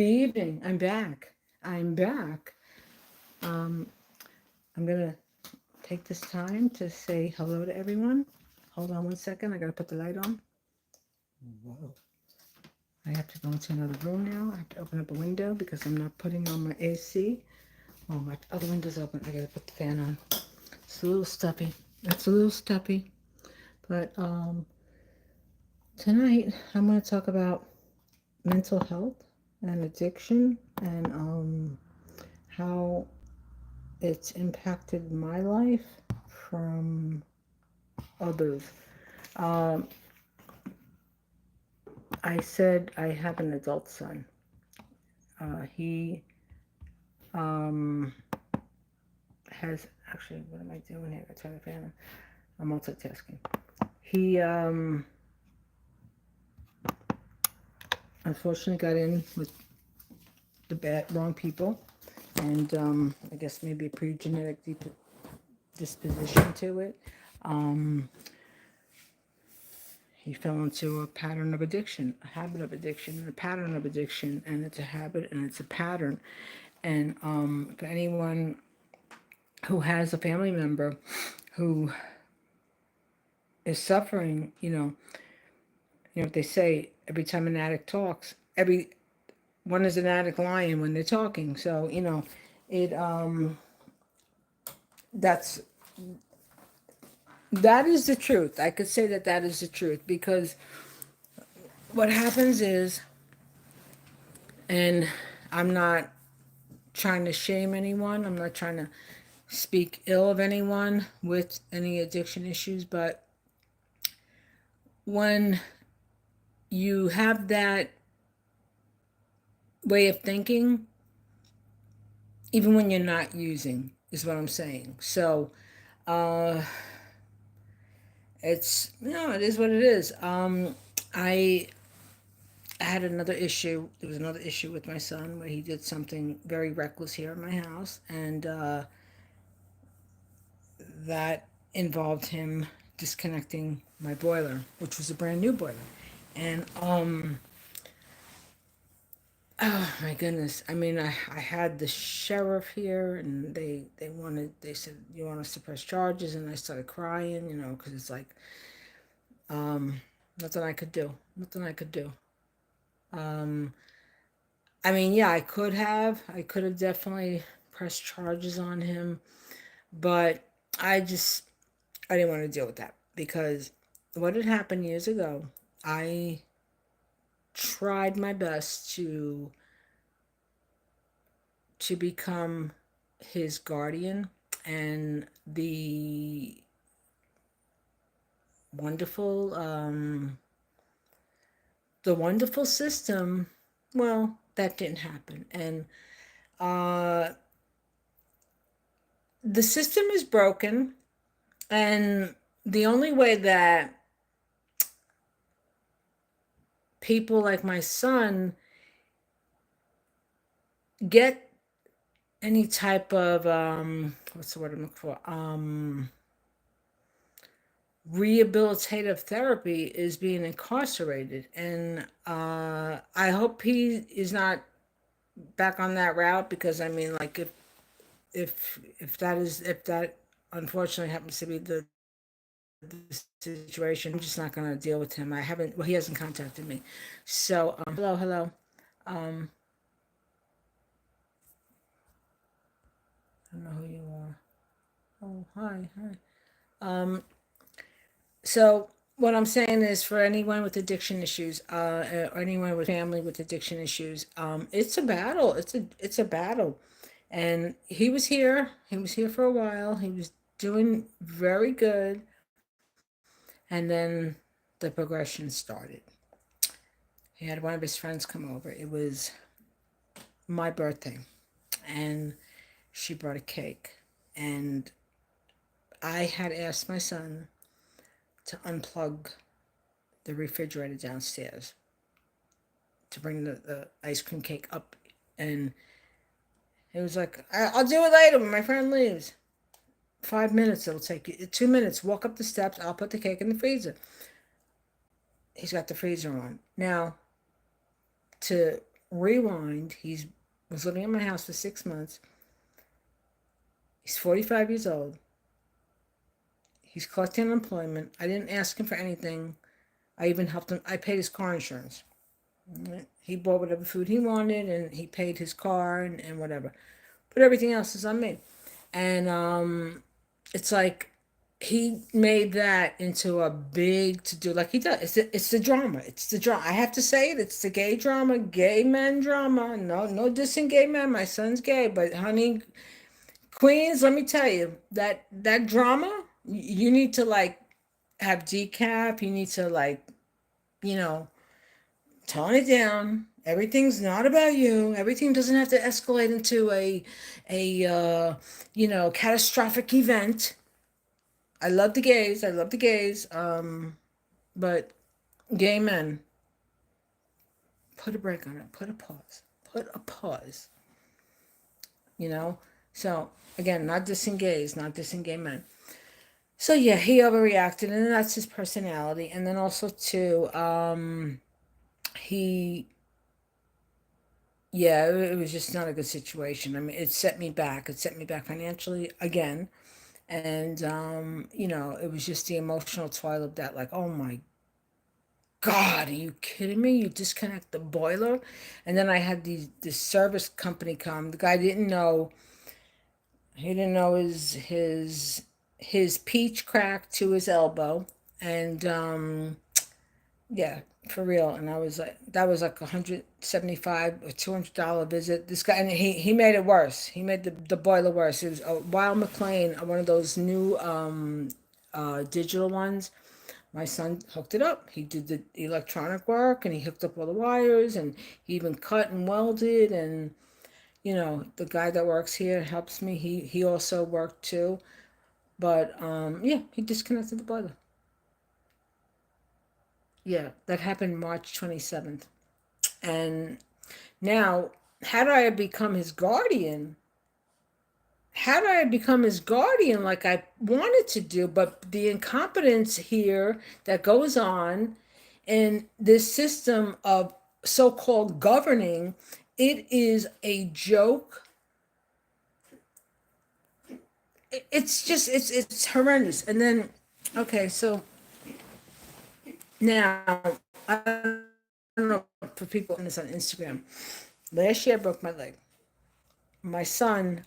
evening. I'm back. I'm back. Um, I'm gonna take this time to say hello to everyone. Hold on one second. I gotta put the light on. Whoa. I have to go into another room now. I have to open up a window because I'm not putting on my AC. Oh, my other window's open. I gotta put the fan on. It's a little stuffy. It's a little stuffy. But tonight I'm gonna talk about mental health and addiction and how it's impacted my life from others. Um, I said I have an adult son. He um, has actually. What am I doing here? I turn the fan on. I'm multitasking. He unfortunately got in with the wrong people, and I guess maybe a pre-genetic disposition to it. Um, he fell into a pattern of addiction, a habit of addiction, and a pattern of addiction, and it's a habit and it's a pattern. And for anyone who has a family member who is suffering, what they say every time an addict talks, every one is an addict lying when they're talking. So it that's that is the truth. I could say that is the truth because what happens is, and I'm not trying to shame anyone. I'm not trying to speak ill of anyone with any addiction issues, but when you have that way of thinking, even when you're not using, is what I'm saying. So, uh, it is what it is. I had another issue. There was another issue with my son where he did something very reckless here in my house, and that involved him disconnecting my boiler, which was a brand new boiler. And oh my goodness. I mean, I had the sheriff here and they said, you want to suppress charges? And I started crying, because it's like, nothing I could do. Nothing I could do. Um, I mean, yeah, I could have definitely pressed charges on him, but I just, I didn't want to deal with that because what had happened years ago, I tried my best to become his guardian, and wonderful the wonderful system, well, that didn't happen. And uh the system is broken, and the only way that people like my son get any type of what's the word I'm looking for, rehabilitative therapy is being incarcerated. And I hope he is not back on that route, because I mean, like, if that unfortunately happens to be the situation, I'm just not going to deal with him. He hasn't contacted me. So hello. um I don't know who you are. Oh, hi. So what I'm saying is, for anyone with addiction issues, or anyone with family with addiction issues, it's a battle. It's a battle. And he was here. He was here for a while. He was doing very good, and then the progression started. He had one of his friends come over. It was my birthday, and she brought a cake, and I had asked my son to unplug the refrigerator downstairs to bring the ice cream cake up. And it was like, I'll do it later when my friend leaves. 5 minutes it'll take you. 2 minutes. Walk up the steps. I'll put the cake in the freezer. He's got the freezer on. Now, to rewind. He was living in my house for 6 months. He's 45 years old. He's collecting unemployment. I didn't ask him for anything. I even helped him. I paid his car insurance. He bought whatever food he wanted, and he paid his car and whatever. But everything else is on me. And it's like he made that into a big to do, like he does. It's the drama. It's the drama. I have to say it. It's the gay drama, gay men drama. No, no dissing gay men. My son's gay, but honey, Queens, let me tell you that drama. You need to like have decaf. You need to like you know tone it down. Everything's not about you. Everything doesn't have to escalate into a catastrophic event. I love the gays. I love the gays. But gay men, put a break on it. Put a pause. Put a pause. You know. So again, not dissing gays, not dissing gay men. So yeah, he overreacted, and that's his personality. And then also too, he yeah, it was just not a good situation. I mean, it set me back. It set me back financially again. And, it was just the emotional toil of that. Like, oh my God, are you kidding me? You disconnect the boiler? And then I had this service company come. The guy didn't know, he didn't know his peach cracked to his elbow. And, yeah, for real. And I was like, that was like 175 or $200 visit. This guy, and he made it worse. He made the boiler worse. It was a Wild McLean, one of those new digital ones. My son hooked it up. He did the electronic work and he hooked up all the wires and he even cut and welded. And, the guy that works here helps me. He also worked too. But, yeah, he disconnected the boiler. Yeah, that happened March 27th. And now, had I become his guardian, had I become his guardian like I wanted to do, but the incompetence here that goes on in this system of so-called governing, it is a joke. It's just it's horrendous. And then, okay, so now I don't know for people in this on Instagram. Last year I broke my leg. My son,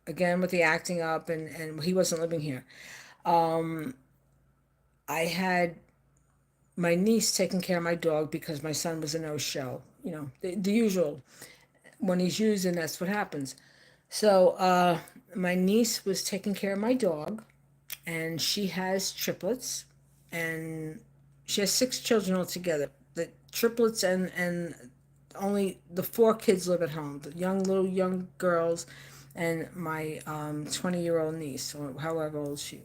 again with the acting up, and he wasn't living here. Um, I had my niece taking care of my dog because my son was a no-show. The usual. When he's using, that's what happens. So my niece was taking care of my dog, and she has triplets, and she has six children altogether. The triplets and only the four kids live at home. The little young girls, and my 20-year-old niece, or however old she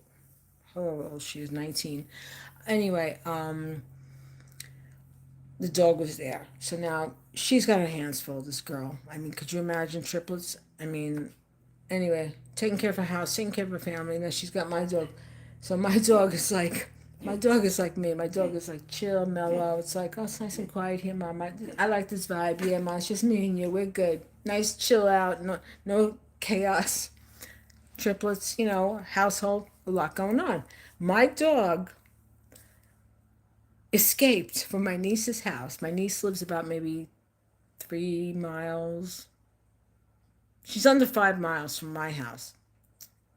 is, 19. Anyway, the dog was there. So now she's got her hands full, this girl. I mean, could you imagine triplets? I mean, anyway, taking care of her house, taking care of her family, and then she's got my dog. So my dog is like me. My dog is like chill, mellow. It's like, oh, it's nice and quiet here, mom. I like this vibe. Yeah, mom, it's just me and you. We're good. Nice chill out. No chaos. Triplets, household, a lot going on. My dog escaped from my niece's house. My niece lives about maybe 3 miles. She's under 5 miles from my house.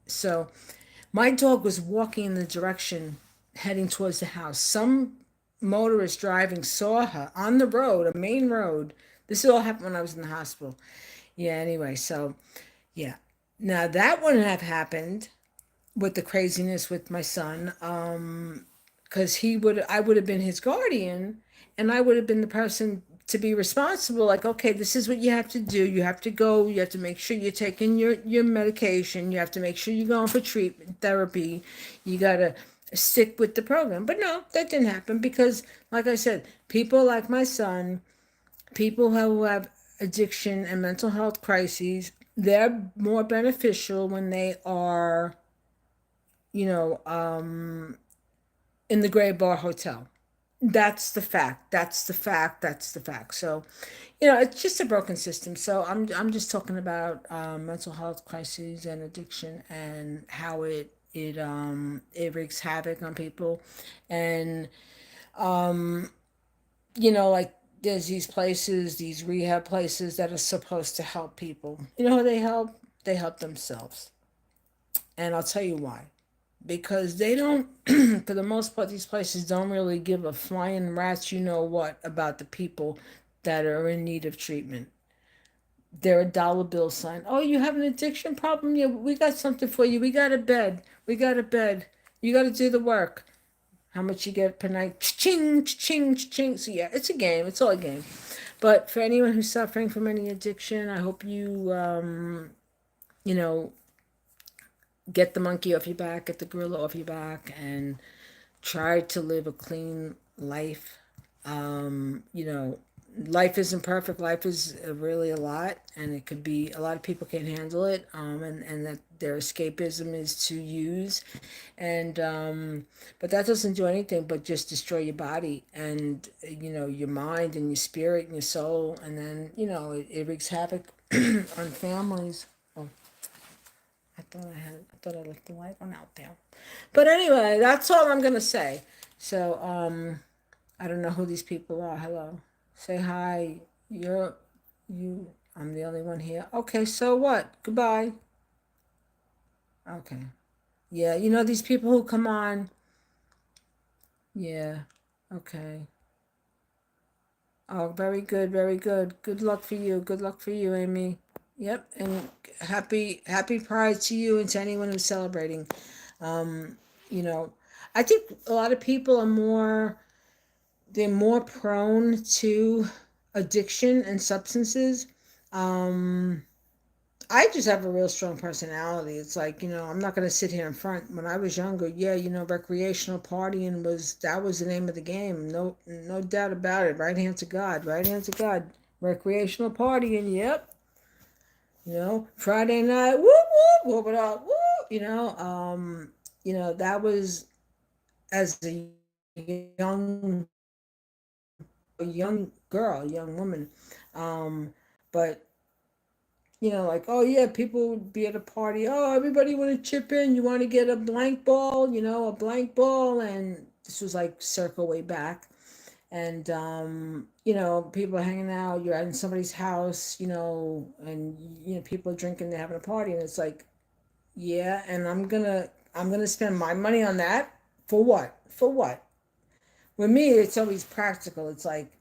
So my dog was walking in the direction heading towards the house. Some motorist driving saw her on the road, a main road. This all happened when I was in the hospital. Yeah, anyway, so yeah. Now that wouldn't have happened with the craziness with my son, because I would have been his guardian, and I would have been the person to be responsible. Like, okay, this is what you have to do. You have to go. You have to make sure you're taking your medication. You have to make sure you're going for treatment therapy. You gotta stick with the program. But no, that didn't happen because, like I said, people like my son, people who have addiction and mental health crises, they're more beneficial when they are, you know, in the Gray Bar Hotel. That's the fact. That's the fact. That's the fact. So, it's just a broken system. So I'm just talking about mental health crises and addiction and how it wreaks havoc on people, and like there's these places, these rehab places that are supposed to help people. You know who they help? They help themselves, and I'll tell you why. Because they don't, for the most part, these places don't really give a flying rat's you know what about the people that are in need of treatment. They're a dollar bill sign. Oh, you have an addiction problem? Yeah, we got something for you. We got a bed. We got a bed. You got to do the work. How much you get per night? Ching, ching, ching. So yeah, it's a game. It's all a game. But for anyone who's suffering from any addiction, I hope you know, get the monkey off your back, get the gorilla off your back, and try to live a clean life. Life isn't perfect. Life is really a lot, and it could be a lot of people can't handle it. And that their escapism is to use, and but that doesn't do anything but just destroy your body and your mind and your spirit and your soul, and then it wreaks havoc on families. Oh, I thought I left the light on out there. But anyway, that's all I'm gonna say. So, I don't know who these people are. Hello. Say hi. You. I'm the only one here. Okay, so what? Goodbye. Okay. Yeah, these people who come on. Yeah. Okay. Oh, very good, very good. Good luck for you. Good luck for you, Amy. Yep, and happy Pride to you and to anyone who's celebrating. Um, you know, I think a lot of people are they're more prone to addiction and substances. Um, I just have a real strong personality. It's like, I'm not going to sit here in front. When I was younger, yeah, recreational partying that was the name of the game. No, no doubt about it. Right hand to God, right hand to God. Recreational partying, yep. Friday night, whoop, whoop, whoop it up, whoop, that was as a young girl, young woman. But like, oh yeah, people would be at a party. Oh, everybody want to chip in. You want to get a blank ball, a blank ball, and this was like circle way back. And people are hanging out. You're at somebody's house, and people are drinking. They're having a party, and it's like, yeah, and I'm gonna spend my money on that for what? For what? With me, it's always practical. It's like,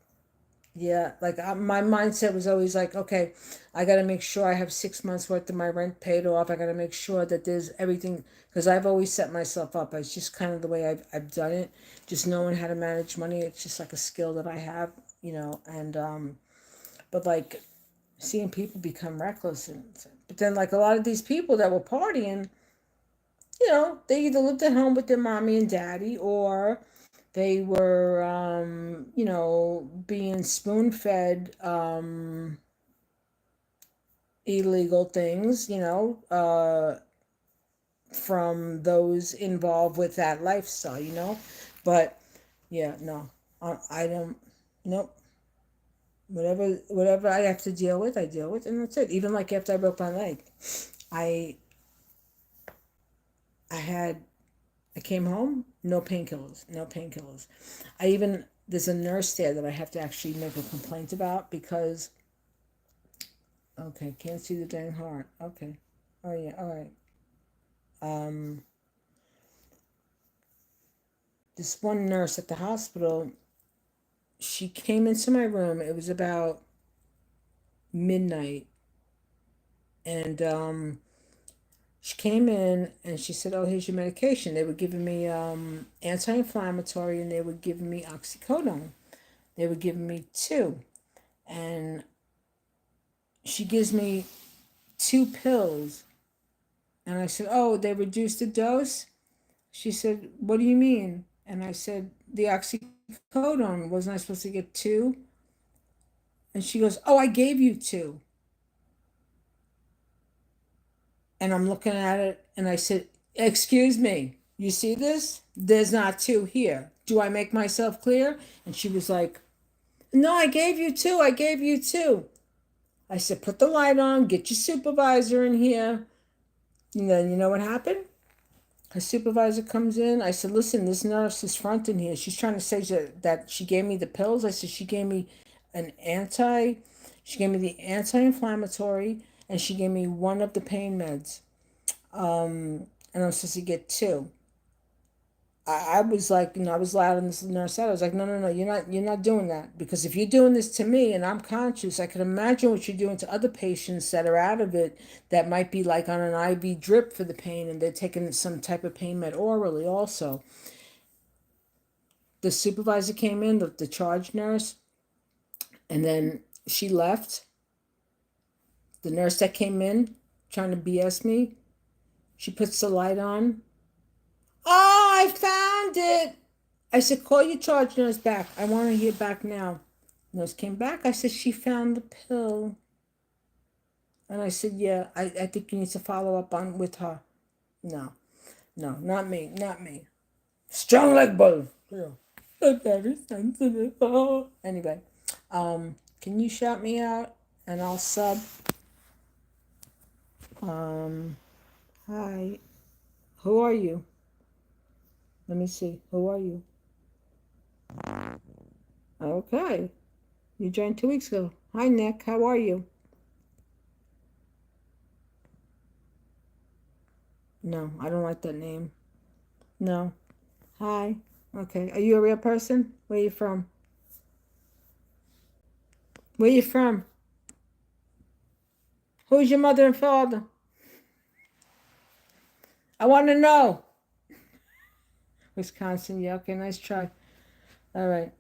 yeah, like my mindset was always like, okay, I got to make sure I have 6 months worth of my rent paid off. I got to make sure that there's everything because I've always set myself up. It's just kind of the way I've done it. Just knowing how to manage money. It's just like a skill that I have, and but like seeing people become reckless but then like a lot of these people that were partying, they either lived at home with their mommy and daddy or they were, being spoon fed illegal things, from those involved with that lifestyle. But yeah, no, I don't, nope. Whatever I have to deal with, I deal with, and that's it. Even like after I broke my leg, I I had I came home, no painkillers, no painkillers. There's a nurse there that I have to actually make a complaint about because, okay, can't see the dang heart. Okay. Oh, yeah, all right. Um, this one nurse at the hospital, she came into my room. It was about midnight. And she came in and she said, "Oh, here's your medication." They were giving me anti inflammatory and they were giving me oxycodone. They were giving me two. And she gives me two pills. And I said, "Oh, they reduced the dose?" She said, "What do you mean?" And I said, "The oxycodone. Wasn't I supposed to get two?" And she goes, "Oh, I gave you two." And I'm looking at it and I said, "Excuse me, you see this? There's not two here. do I make myself clear? And she was like, no, I gave you two. I gave you two. I said, put the light on, get your supervisor in here. And then you know what happened? Her supervisor comes in. I said, listen, this nurse is fronting here. She's trying to say that she gave me the pills. I said, she gave me she gave me the anti-inflammatory, and she gave me one of the pain meds. And I'm supposed to get two. I was like, I was loud in this nurse said, I was like, no, no, no, you're not doing that. Because if you're doing this to me and I'm conscious, I can imagine what you're doing to other patients that are out of it that might be like on an IV drip for the pain and they're taking some type of pain med orally also. The supervisor came in, the charge nurse, and then she left. The nurse that came in trying to BS me, she puts the light on. Oh, I found it. I said, call your charge nurse back. I want to hear back now. Nurse came back. I said, she found the pill. And I said, yeah, I think you need to follow up on with her. No, not me, not me. Strong leg bull. Yeah. I'm very sensitive. Oh. Anyway, can you shout me out and I'll sub? Hi. Who are you? Let me see. Who are you? Okay. You joined 2 weeks ago. Hi, Nick. How are you? No, I don't like that name. No. Hi. Okay. Are you a real person? Where are you from? Where are you from? Who's your mother and father? I want to know. Wisconsin. Yeah, okay. Nice try. All right.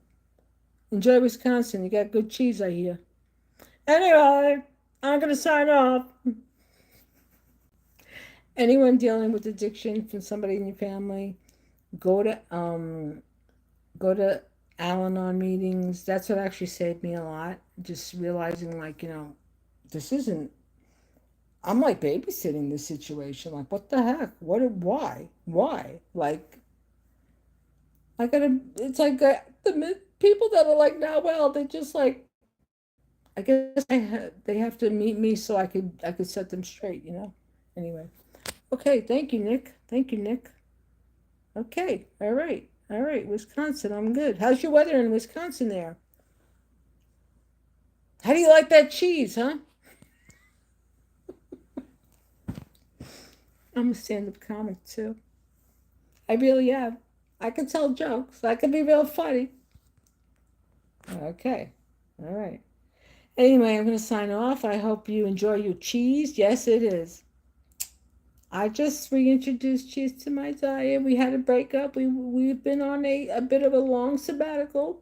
Enjoy Wisconsin. You got good cheese, I hear. Anyway, I'm going to sign off. Anyone dealing with addiction from somebody in your family, go to Al-Anon meetings. That's what actually saved me a lot. Just realizing, like, this isn't. I'm like babysitting this situation. Like, what the heck? What? Why? Why? Like, I gotta. It's like the people that are like, now, well, they just like. I guess they have to meet me so I could set them straight. Anyway. Okay. Thank you, Nick. Thank you, Nick. Okay. All right. All right. Wisconsin. I'm good. How's your weather in Wisconsin there? How do you like that cheese, huh? I'm a stand-up comic too. I really am. I can tell jokes. I can be real funny. Okay. All right. Anyway, I'm going to sign off. I hope you enjoy your cheese. Yes, it is. I just reintroduced cheese to my diet. We had a breakup. We've been on a bit of a long sabbatical.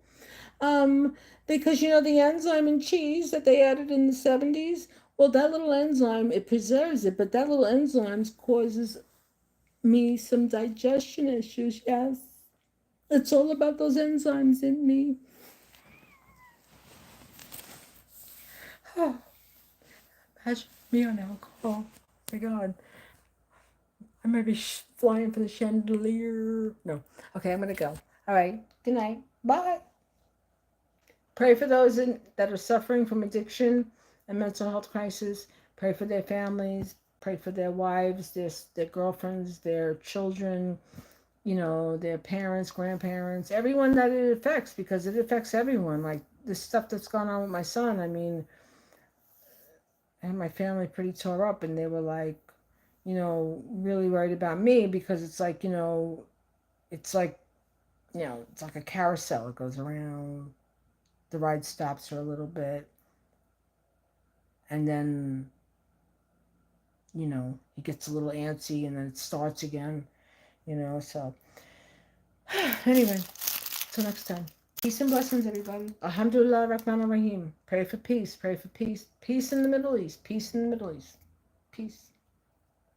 Um, because the enzyme in cheese that they added in the 70s, well, that little enzyme, it preserves it, but that little enzyme causes me some digestion issues. Yes. It's all about those enzymes in me. Oh, imagine me on alcohol. Oh my God. I might be flying for the chandelier. No. Okay, I'm going to go. All right. Good night. Bye. Pray for those that are suffering from addiction and mental health crisis. Pray for their families. Pray for their wives, their girlfriends, their children, their parents, grandparents, everyone that it affects, because it affects everyone. Like this stuff that's gone on with my son. I mean, I had my family pretty tore up, and they were like, really worried about me, because it's like, it's like, it's like a carousel. It goes around, the ride stops for a little bit, and then, he gets a little antsy, and then it starts again, so anyway, till next time. Peace and blessings, everybody. Alhamdulillah, Rahman Rahim. Pray for peace. Pray for peace. Peace in the Middle East. Peace in the Middle East. Peace.